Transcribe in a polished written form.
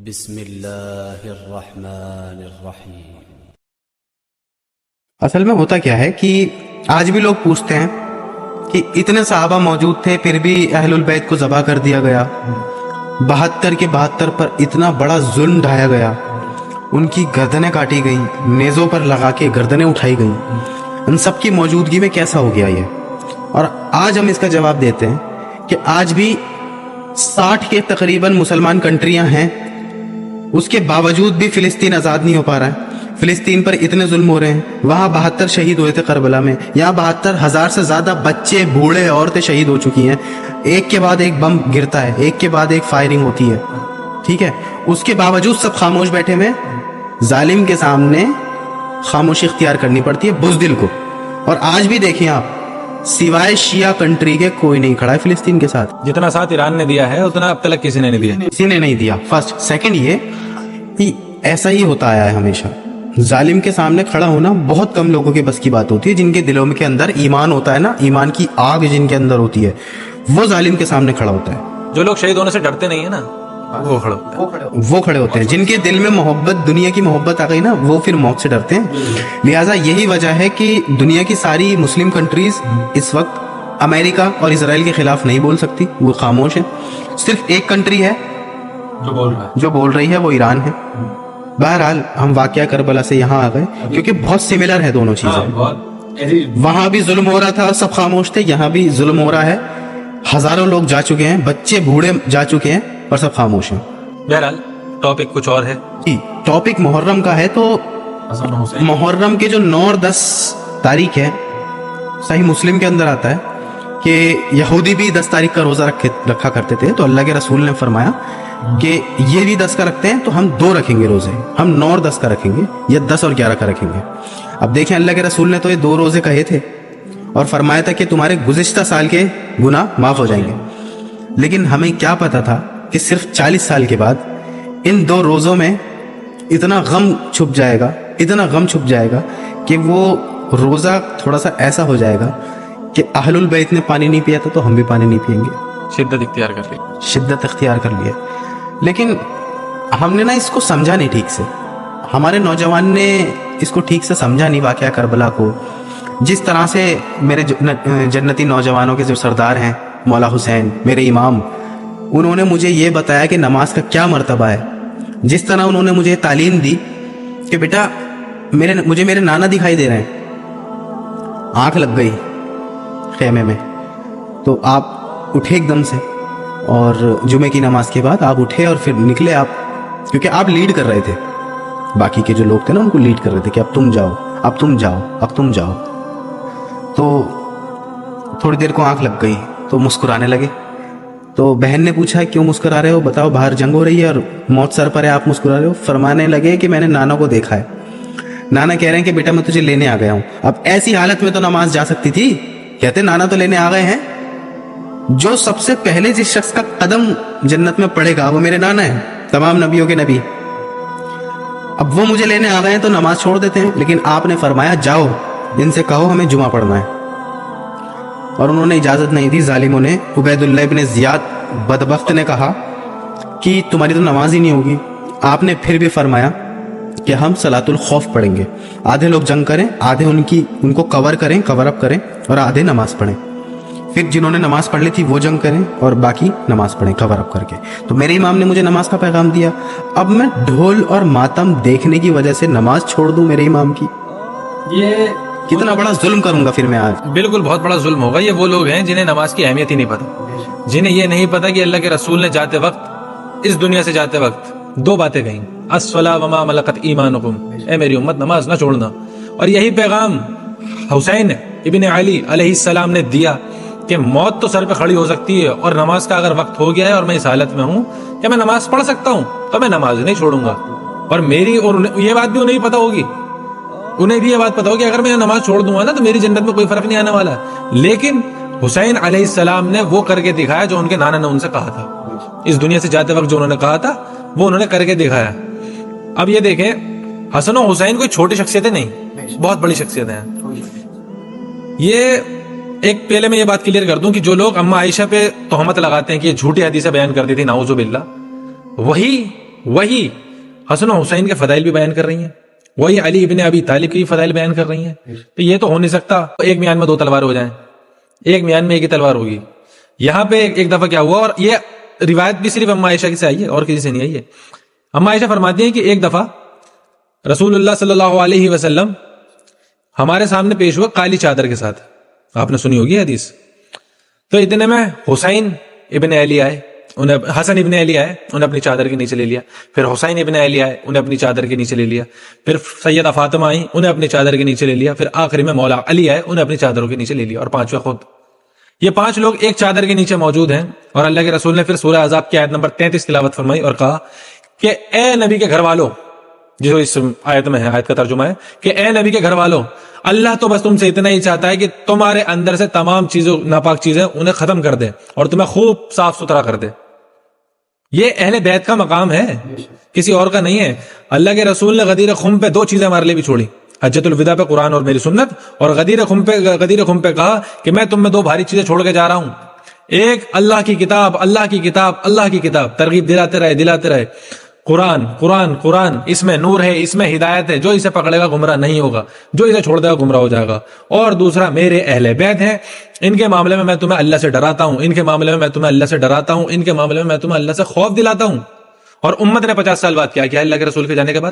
بسم اللہ الرحمن الرحیم۔ اصل میں ہوتا کیا ہے کہ آج بھی لوگ پوچھتے ہیں کہ اتنے صحابہ موجود تھے پھر بھی اہل البیت کو ذبح کر دیا گیا، 72 کے 72 پر اتنا بڑا ظلم ڈھایا گیا، ان کی گردنیں کاٹی گئیں، نیزوں پر لگا کے گردنیں اٹھائی گئیں، ان سب کی موجودگی میں کیسا ہو گیا یہ؟ اور آج ہم اس کا جواب دیتے ہیں کہ آج بھی 60 کے تقریباً مسلمان کنٹریاں ہیں، اس کے باوجود بھی فلسطین آزاد نہیں ہو پا رہا ہے۔ فلسطین پر اتنے ظلم ہو رہے ہیں، وہاں 72 شہید ہوئے تھے کربلا میں، یہاں 72,000 سے زیادہ بچے بوڑھے عورتیں شہید ہو چکی ہیں، ایک کے بعد ایک بم گرتا ہے، ایک کے بعد ایک فائرنگ ہوتی ہے، ٹھیک ہے، اس کے باوجود سب خاموش بیٹھے ہوئے، ظالم کے سامنے خاموشی اختیار کرنی پڑتی ہے بزدل کو۔ اور آج بھی دیکھیں آپ، سوائے شیعہ کنٹری کے کوئی نہیں کھڑا ہے فلسطین کے ساتھ۔ جتنا ساتھ ایران نے دیا ہے اتنا اب تک کسی نے نہیں دیا، کسی نے نہیں دیا۔ فرسٹ سیکنڈ یہ کہ ایسا ہی ہوتا آیا ہے ہمیشہ، ظالم کے سامنے کھڑا ہونا بہت کم لوگوں کے بس کی بات ہوتی ہے، جن کے دلوں کے اندر ایمان ہوتا ہے نا، ایمان کی آگ جن کے اندر ہوتی ہے، وہ ظالم کے سامنے کھڑا ہوتا ہے۔ جو لوگ شہید ہونے سے ڈرتے نہیں ہیں نا وہ کھڑے ہوتے ہیں، وہ کھڑے ہوتے ہیں، جن کے دل میں محبت، دنیا کی محبت آ گئی نا، وہ پھر موت سے ڈرتے ہیں۔ لہٰذا یہی وجہ ہے کہ دنیا کی ساری مسلم کنٹریز اس وقت امریکہ اور اسرائیل کے خلاف نہیں بول سکتی، وہ خاموش ہیں۔ صرف ایک کنٹری ہے جو بول رہی ہے، وہ ایران ہے۔ بہرحال ہم واقعہ کربلا سے یہاں آ گئے کیونکہ بہت سملر ہے دونوں چیزیں۔ وہاں بھی ظلم ہو رہا تھا، سب خاموش تھے، یہاں بھی ظلم ہو رہا ہے، ہزاروں لوگ جا چکے ہیں، بچے بوڑھے جا چکے ہیں، اور سب خاموش ہیں۔ بہرحال ٹاپک کچھ اور ہے جی، ٹاپک محرم کا ہے، تو محرم کے جو 9 اور 10 تاریخ ہے، صحیح مسلم کے اندر آتا ہے کہ یہودی بھی 10 تاریخ کا روزہ رکھا کرتے تھے، تو اللہ کے رسول نے فرمایا کہ یہ بھی 10 کا رکھتے ہیں تو ہم 2 رکھیں گے روزے، ہم 9 اور 10 کا رکھیں گے، یا 10 اور 11 کا رکھیں گے۔ اب دیکھیں اللہ کے رسول نے تو یہ 2 روزے کہے تھے اور فرمایا تھا کہ تمہارے گزشتہ سال کے گناہ معاف ہو جائیں گے، لیکن ہمیں کیا پتا تھا کہ صرف 40 سال کے بعد ان 2 روزوں میں اتنا غم چھپ جائے گا، اتنا غم چھپ جائے گا کہ وہ روزہ تھوڑا سا ایسا ہو جائے گا کہ اہل البیت نے پانی نہیں پیا تھا تو ہم بھی پانی نہیں پئیں گے، شدت اختیار کر لی، شدت اختیار کر لیے۔ لیکن ہم نے نا اس کو سمجھا نہیں ٹھیک سے، ہمارے نوجوان نے اس کو ٹھیک سے سمجھا نہیں واقعہ کربلا کو۔ جس طرح سے میرے جنتی نوجوانوں کے جو سردار ہیں مولا حسین، میرے امام، انہوں نے مجھے یہ بتایا کہ نماز کا کیا مرتبہ ہے، جس طرح انہوں نے مجھے تعلیم دی کہ بیٹا مجھے میرے نانا دکھائی دے رہے ہیں، آنکھ لگ گئی خیمے میں، تو آپ اٹھے ایک دم سے، اور جمعے کی نماز کے بعد آپ اٹھے اور پھر نکلے آپ، کیونکہ آپ لیڈ کر رہے تھے، باقی کے جو لوگ تھے نا ان کو لیڈ کر رہے تھے کہ اب تم جاؤ، اب تم جاؤ، اب تم جاؤ۔ تو تھوڑی دیر کو آنکھ لگ گئی تو مسکرانے لگے، تو بہن نے پوچھا کیوں مسکرا رہے ہو، بتاؤ باہر جنگ ہو رہی ہے اور موت سر پر ہے، آپ مسکرا رہے ہو؟ فرمانے لگے کہ میں نے نانا کو دیکھا ہے، نانا کہہ رہے ہیں کہ بیٹا میں تجھے لینے آ گیا ہوں۔ اب ایسی حالت میں تو نماز جا سکتی تھی، کہتے نانا تو لینے آ گئے ہیں، جو سب سے پہلے جس شخص کا قدم جنت میں پڑے گا وہ میرے نانا ہے، تمام نبیوں کے نبی، اب وہ مجھے لینے آ گئے ہیں تو نماز چھوڑ دیتے ہیں۔ لیکن آپ نے فرمایا جاؤ ان سے کہو ہمیں جمعہ پڑھنا ہے، اور انہوں نے اجازت نہیں دی ظالموں نے۔ عبید اللہ ابن زیاد بدبخت نے کہا کہ تمہاری تو نماز ہی نہیں ہوگی۔ آپ نے پھر بھی فرمایا کہ ہم صلاۃ الخوف پڑھیں گے، آدھے لوگ جنگ کریں، آدھے ان کو کور کریں، کور اپ کریں، اور آدھے نماز پڑھیں۔ پھر جنہوں نے نماز پڑھ لی تھی وہ جنگ کریں اور باقی نماز پڑھیں کور اپ کر کے۔ تو میرے امام نے مجھے نماز کا پیغام دیا، اب میں ڈھول اور ماتم دیکھنے کی وجہ سے نماز چھوڑ دوں میرے امام کی؟ یہ کتنا بڑا ظلم کروں گا پھر میں آج۔ بالکل بہت بڑا ظلم ہوگا۔ یہ وہ لوگ ہیں جنہیں نماز کی اہمیت ہی نہیں پتا، جنہیں یہ نہیں پتا کہ اللہ کے رسول نے جاتے وقت، اس دنیا سے جاتے وقت 2 باتیں کہیں، الصلاۃ وما ملکت ایمانکم، اے میری امت نماز نہ چھوڑنا۔ اور یہی پیغام حسین ابن علی علیہ السلام نے دیا کہ موت تو سر پہ کھڑی ہو سکتی ہے، اور نماز کا اگر وقت ہو گیا ہے اور میں اس حالت میں ہوں کہ میں نماز پڑھ سکتا ہوں تو میں نماز نہیں چھوڑوں گا۔ اور یہ بات بھی انہیں پتا ہوگی، انہیں بھی یہ بات پتا ہوگی اگر میں نماز چھوڑ دوں گا نا تو میری جنت میں کوئی فرق نہیں آنے والا۔ لیکن حسین علیہ السلام نے وہ کر کے دکھایا جو ان کے نانا نے ان سے کہا تھا، اس دنیا سے جاتے وقت جو انہوں نے کہا تھا وہ انہوں نے کر کے دکھایا۔ اب یہ دیکھیں، حسن و حسین کوئی چھوٹی شخصیتیں نہیں، بہت بڑی شخصیتیں ہیں۔ یہ ایک پہلے میں یہ بات کلیئر کر دوں کہ جو لوگ اماں عائشہ پہ تہمت لگاتے ہیں کہ یہ جھوٹی حدیثیں بیان کرتی تھی نعوذ باللہ، وہی وہی حسن و حسین کے فضائل بھی بیان کر رہی ہیں, وہی علی ابن ابی طالب کی فضائل بیان کر رہی ہیں. تو یہ تو ہو نہیں سکتا ایک میان میں دو تلوار ہو جائیں, ایک میان میں ایک ہی تلوار ہوگی. یہاں پہ ایک دفعہ کیا ہوا, اور یہ روایت بھی صرف اما عائشہ سے آئی ہے اور کسی سے نہیں آئی ہے. اما عائشہ فرماتی ہیں کہ ایک دفعہ رسول اللہ صلی اللہ علیہ وسلم ہمارے سامنے پیش ہوا کالی چادر کے ساتھ, آپ نے سنی ہوگی حدیث. تو اتنے میں حسین ابن علی آئے, حسن ابن علی آئے, انہیں اپنی چادر کے نیچے لے لیا. پھر حسین ابن علی آئے, انہیں اپنی چادر کے نیچے لے لیا. پھر سیدہ فاطمہ آئی, انہیں اپنی چادر کے نیچے لے لیا. پھر آخری میں مولا علی آئے, انہیں اپنی چادروں کے نیچے لے لیا, اور پانچویں خود. یہ 5 لوگ ایک چادر کے نیچے موجود ہیں. اور اللہ کے رسول نے پھر سورہ احزاب کی آیت نمبر 33 تلاوت فرمائی اور کہا کہ اے نبی کے گھر والوں, جو اس آیت میں ہے, آیت کا ترجمہ ہے کہ اے نبی کے گھر والوں, اللہ تو بس تم سے اتنا ہی چاہتا ہے کہ تمہارے اندر سے تمام چیزوں ناپاک چیزیں انہیں ختم کر دے اور تمہیں خوب صاف ستھرا کر دے. یہ اہل بیت کا مقام ہے, کسی اور کا نہیں ہے. اللہ کے رسول نے غدیر خم پہ 2 چیزیں ہمارے لیے بھی چھوڑی, حجۃ الوداع پہ قرآن اور میری سنت, اور غدیر خم پہ کہا کہ میں تم میں 2 بھاری چیزیں چھوڑ کے جا رہا ہوں. ایک اللہ کی کتاب, اللہ کی کتاب, اللہ کی کتاب, ترغیب دلاتے رہے. قرآن قرآن قرآن, اس میں نور ہے, اس میں ہدایت ہے, جو اسے پکڑے گا گمراہ نہیں ہوگا, جو اسے چھوڑ دے گا گمراہ ہو جائے گا. اور دوسرا میرے اہل بیت ہیں, ان کے معاملے میں تمہیں اللہ سے ڈراتا ہوں, ان کے معاملے میں تمہیں اللہ سے ڈراتا ہوں, ان کے معاملے میں تمہیں اللہ سے خوف دلاتا ہوں. اور امت نے 50 سال بعد کیا اللہ کے رسول کے جانے کے بعد